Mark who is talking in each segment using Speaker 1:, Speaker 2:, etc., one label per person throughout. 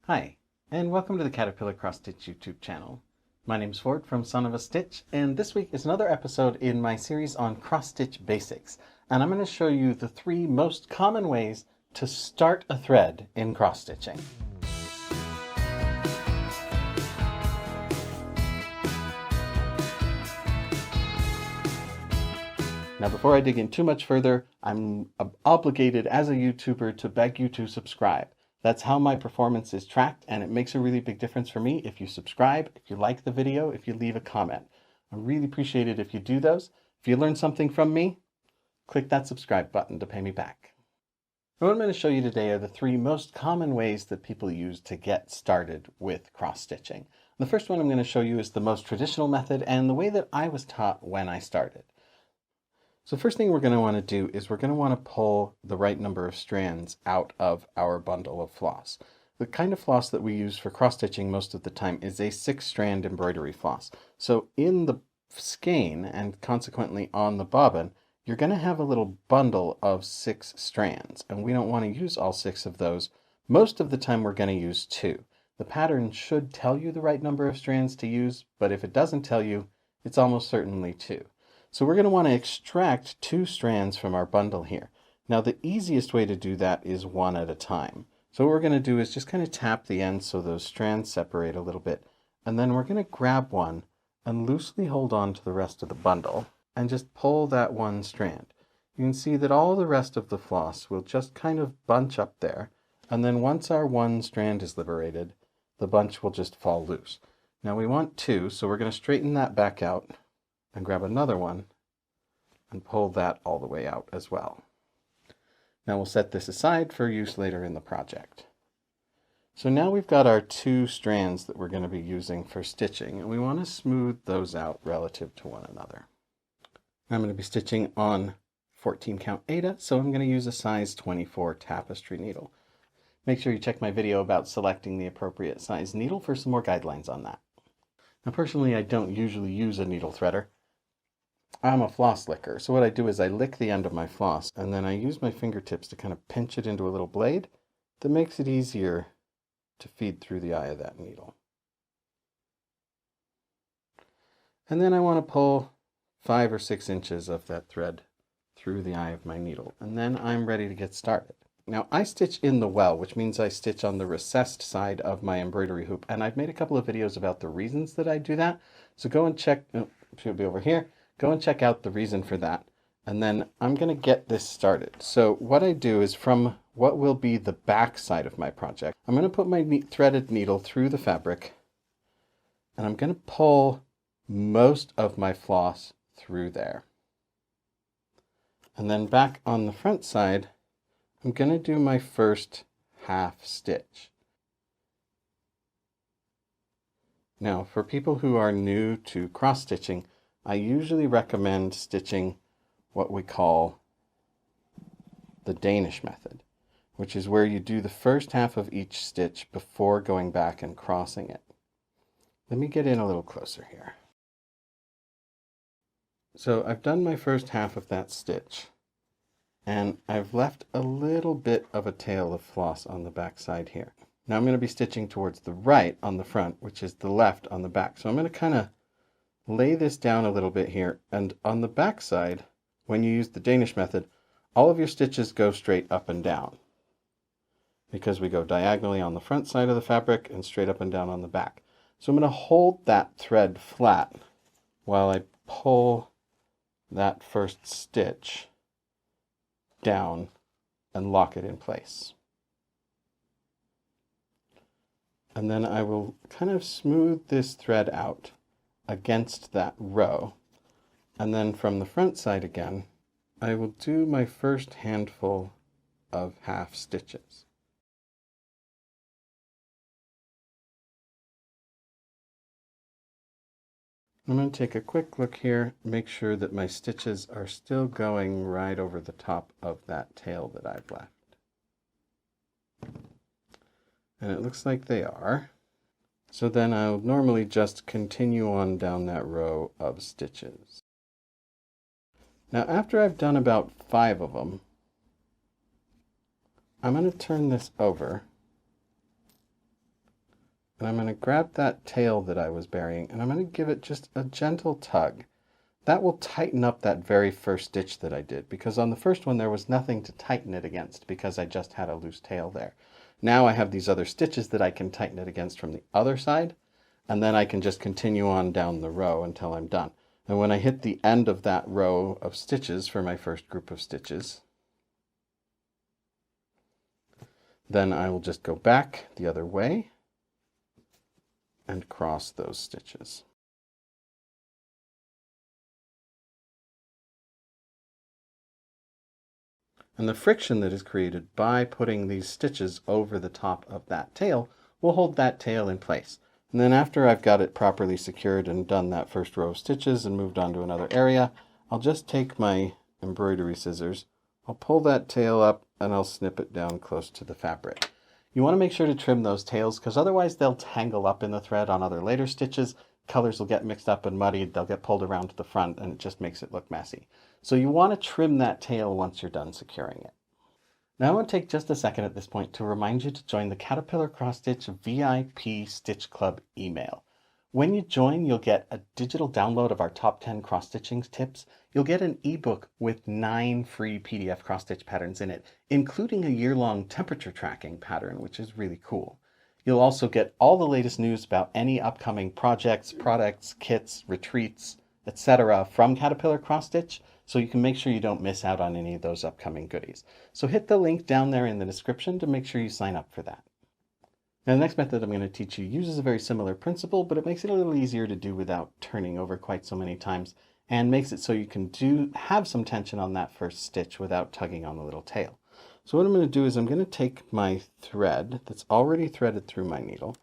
Speaker 1: Hi, and welcome to the Caterpillar Cross Stitch YouTube channel. My name's Ford from Son of a Stitch, and this week is another episode in my series on cross stitch basics. And I'm going to show you the 3 most common ways to start a thread in cross stitching. Now, before I dig in too much further, I'm obligated as a YouTuber to beg you to subscribe. That's how my performance is tracked, and it makes a really big difference for me if you subscribe, if you like the video, if you leave a comment. I really appreciate it if you do those. If you learn something from me, click that subscribe button to pay me back. What I'm going to show you today are the 3 most common ways that people use to get started with cross stitching. The first one I'm going to show you is the most traditional method and the way that I was taught when I started. So first thing we're going to want to do is we're going to want to pull the right number of strands out of our bundle of floss. The kind of floss that we use for cross stitching most of the time is a 6-strand embroidery floss. So in the skein and consequently on the bobbin, you're going to have a little bundle of 6 strands, and we don't want to use all 6 of those. Most of the time we're going to use 2. The pattern should tell you the right number of strands to use, but if it doesn't tell you, it's almost certainly 2. So we're going to want to extract 2 strands from our bundle here. Now the easiest way to do that is one at a time. So what we're going to do is just kind of tap the ends so those strands separate a little bit, and then we're going to grab one and loosely hold on to the rest of the bundle and just pull that one strand. You can see that all the rest of the floss will just kind of bunch up there, and then once our one strand is liberated, the bunch will just fall loose. Now we want 2, so we're going to straighten that back out and grab another one and pull that all the way out as well. Now we'll set this aside for use later in the project. So now we've got our 2 strands that we're going to be using for stitching, and we want to smooth those out relative to one another. I'm going to be stitching on 14 count Aida, so I'm going to use a size 24 tapestry needle. Make sure you check my video about selecting the appropriate size needle for some more guidelines on that. Now personally, I don't usually use a needle threader. I'm a floss licker, so what I do is I lick the end of my floss and then I use my fingertips to kind of pinch it into a little blade that makes it easier to feed through the eye of that needle. And then I want to pull 5 or 6 inches of that thread through the eye of my needle, and then I'm ready to get started. Now I stitch in the well, which means I stitch on the recessed side of my embroidery hoop, and I've made a couple of videos about the reasons that I do that, so go and check, should be over here. Go and check out the reason for that, and then I'm going to get this started. So what I do is from what will be the back side of my project, I'm going to put my threaded needle through the fabric, and I'm going to pull most of my floss through there. And then back on the front side, I'm going to do my first half stitch. Now, for people who are new to cross stitching, I usually recommend stitching what we call the Danish method, which is where you do the first half of each stitch before going back and crossing it. Let me get in a little closer here. So I've done my first half of that stitch, and I've left a little bit of a tail of floss on the back side here. Now I'm going to be stitching towards the right on the front, which is the left on the back. So I'm going to kind of lay this down a little bit here, and on the back side, when you use the Danish method, all of your stitches go straight up and down because we go diagonally on the front side of the fabric and straight up and down on the back. So I'm going to hold that thread flat while I pull that first stitch down and lock it in place. And then I will kind of smooth this thread out against that row, and then from the front side again I will do my first handful of half stitches. I'm going to take a quick look here, make sure that my stitches are still going right over the top of that tail that I've left, and it looks like they are. So then I'll normally just continue on down that row of stitches. Now after I've done about 5 of them, I'm going to turn this over And I'm going to grab that tail that I was burying and I'm going to give it just a gentle tug. That will tighten up that very first stitch that I did, because on the first one there was nothing to tighten it against because I just had a loose tail there. Now I have these other stitches that I can tighten it against from the other side, and then I can just continue on down the row until I'm done. And when I hit the end of that row of stitches for my first group of stitches, then I will just go back the other way and cross those stitches. And the friction that is created by putting these stitches over the top of that tail will hold that tail in place. And then after I've got it properly secured and done that first row of stitches and moved on to another area, I'll just take my embroidery scissors, I'll pull that tail up and I'll snip it down close to the fabric. You want to make sure to trim those tails because otherwise they'll tangle up in the thread on other later stitches. Colors will get mixed up and muddied, they'll get pulled around to the front and it just makes it look messy. So you want to trim that tail once you're done securing it. Now I want to take just a second at this point to remind you to join the Caterpillar Cross Stitch VIP Stitch Club email. When you join, you'll get a digital download of our top 10 cross stitching tips. You'll get an ebook with 9 free PDF cross stitch patterns in it, including a year-long temperature tracking pattern, which is really cool. You'll also get all the latest news about any upcoming projects, products, kits, retreats, etc. from Caterpillar Cross Stitch, so you can make sure you don't miss out on any of those upcoming goodies. So hit the link down there in the description to make sure you sign up for that. Now the next method I'm going to teach you uses a very similar principle, but it makes it a little easier to do without turning over quite so many times, and makes it so you can have some tension on that first stitch without tugging on the little tail. So what I'm going to do is I'm going to take my thread that's already threaded through my needle,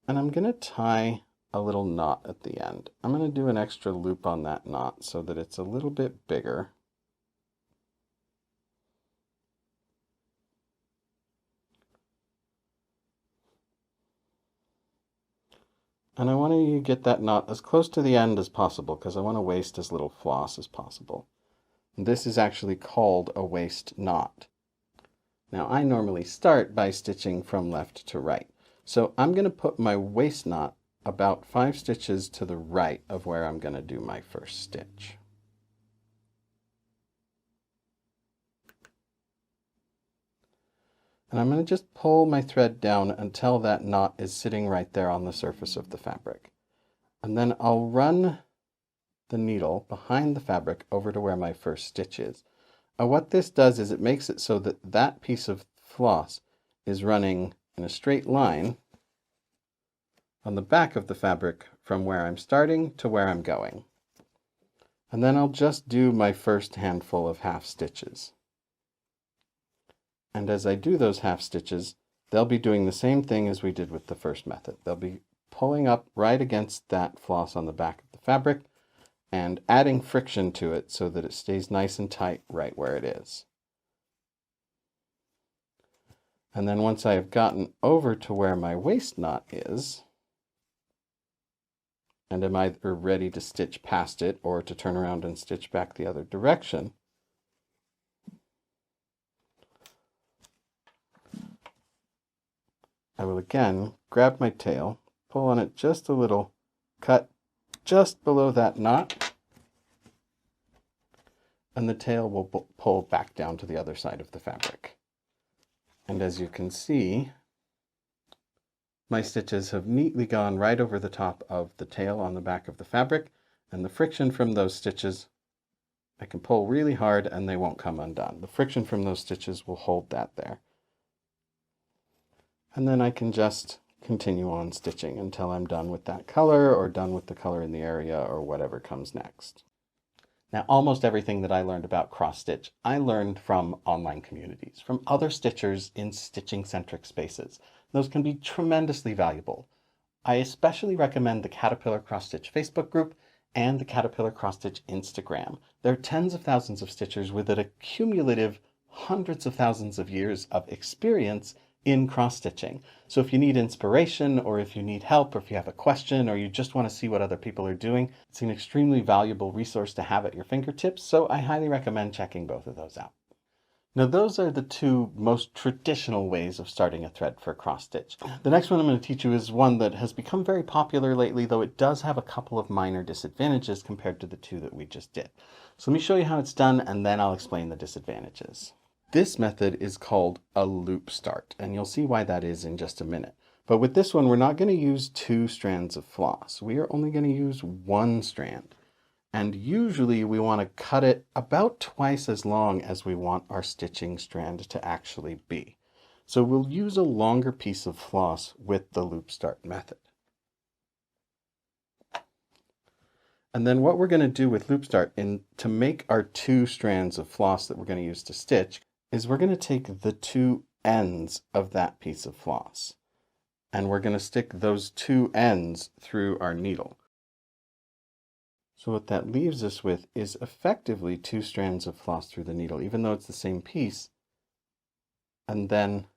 Speaker 1: and I'm going to tie a little knot at the end. I'm going to do an extra loop on that knot so that it's a little bit bigger. And I want to get that knot as close to the end as possible because I want to waste as little floss as possible. And this is actually called a waist knot. Now I normally start by stitching from left to right. So I'm going to put my waist knot about 5 stitches to the right of where I'm going to do my first stitch. And I'm going to just pull my thread down until that knot is sitting right there on the surface of the fabric. And then I'll run the needle behind the fabric over to where my first stitch is. What this does is it makes it so that that piece of floss is running in a straight line on the back of the fabric from where I'm starting to where I'm going. And then I'll just do my first handful of half stitches. And as I do those half stitches, they'll be doing the same thing as we did with the first method. They'll be pulling up right against that floss on the back of the fabric and adding friction to it so that it stays nice and tight right where it is. And then once I have gotten over to where my waist knot is, and I'm either ready to stitch past it or to turn around and stitch back the other direction, I will again grab my tail, pull on it just a little, cut just below that knot, and the tail will pull back down to the other side of the fabric. And as you can see, my stitches have neatly gone right over the top of the tail on the back of the fabric, and the friction from those stitches, I can pull really hard and they won't come undone. The friction from those stitches will hold that there. And then I can just continue on stitching until I'm done with that color or done with the color in the area or whatever comes next. Now, almost everything that I learned about cross stitch, I learned from online communities, from other stitchers in stitching-centric spaces. Those can be tremendously valuable. I especially recommend the Caterpillar Cross Stitch Facebook group and the Caterpillar Cross Stitch Instagram. There are tens of thousands of stitchers with an accumulative hundreds of thousands of years of experience in cross stitching. So if you need inspiration, or if you need help, or if you have a question, or you just want to see what other people are doing, it's an extremely valuable resource to have at your fingertips, so I highly recommend checking both of those out. Now those are the two most traditional ways of starting a thread for cross stitch. The next one I'm going to teach you is one that has become very popular lately, though it does have a couple of minor disadvantages compared to the two that we just did. So let me show you how it's done, and then I'll explain the disadvantages. This method is called a loop start, and you'll see why that is in just a minute. But with this one, we're not going to use 2 strands of floss. We are only going to use 1 strand. And usually we want to cut it about twice as long as we want our stitching strand to actually be. So we'll use a longer piece of floss with the loop start method. And then what we're going to do with loop start to make our 2 strands of floss that we're going to use to stitch is we're going to take the 2 ends of that piece of floss. And we're going to stick those 2 ends through our needle. So what that leaves us with is effectively 2 strands of floss through the needle, even though it's the same piece, and then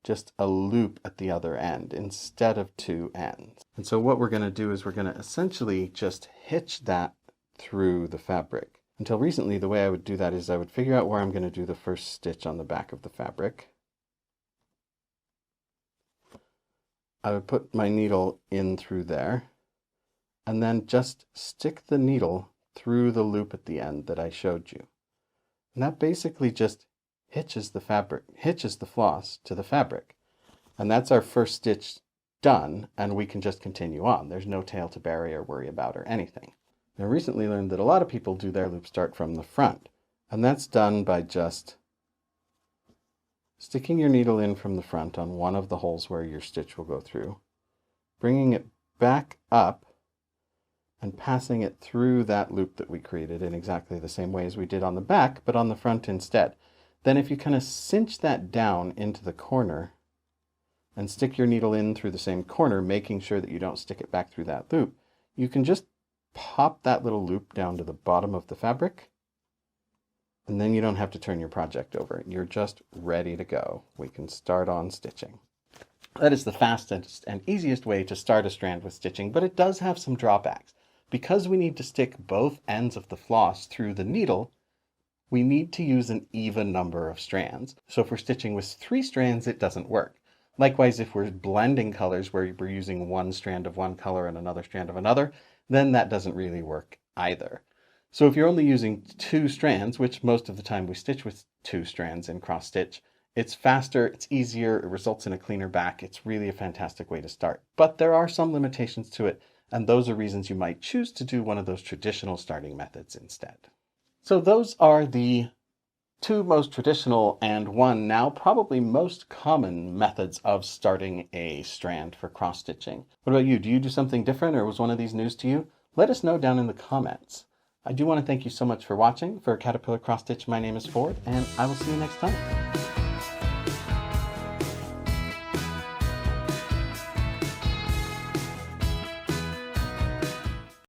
Speaker 1: just a loop at the other end instead of 2 ends. And so what we're going to do is we're going to essentially just hitch that through the fabric. Until recently, the way I would do that is I would figure out where I'm going to do the first stitch on the back of the fabric. I would put my needle in through there, and then just stick the needle through the loop at the end that I showed you. And that basically just hitches the floss to the fabric. And that's our first stitch done, and we can just continue on. There's no tail to bury or worry about or anything. I recently learned that a lot of people do their loop start from the front, and that's done by just sticking your needle in from the front on one of the holes where your stitch will go through, bringing it back up, and passing it through that loop that we created in exactly the same way as we did on the back, but on the front instead. Then if you kind of cinch that down into the corner and stick your needle in through the same corner, making sure that you don't stick it back through that loop, you can just pop that little loop down to the bottom of the fabric, and then you don't have to turn your project over. You're just ready to go. We can start on stitching. That is the fastest and easiest way to start a strand with stitching, but it does have some drawbacks. Because we need to stick both ends of the floss through the needle, we need to use an even number of strands. So if we're stitching with 3 strands, it doesn't work. Likewise, if we're blending colors where we're using 1 strand of one color and another strand of another, then that doesn't really work either. So if you're only using 2 strands, which most of the time we stitch with 2 strands in cross stitch, it's faster, it's easier, it results in a cleaner back. It's really a fantastic way to start. But there are some limitations to it, and those are reasons you might choose to do one of those traditional starting methods instead. So those are the 2 most traditional and one now probably most common methods of starting a strand for cross stitching. What about you? Do you do something different, or was one of these news to you? Let us know down in the comments. I do want to thank you so much for watching. For Caterpillar Cross Stitch, my name is Ford, and I will see you next time.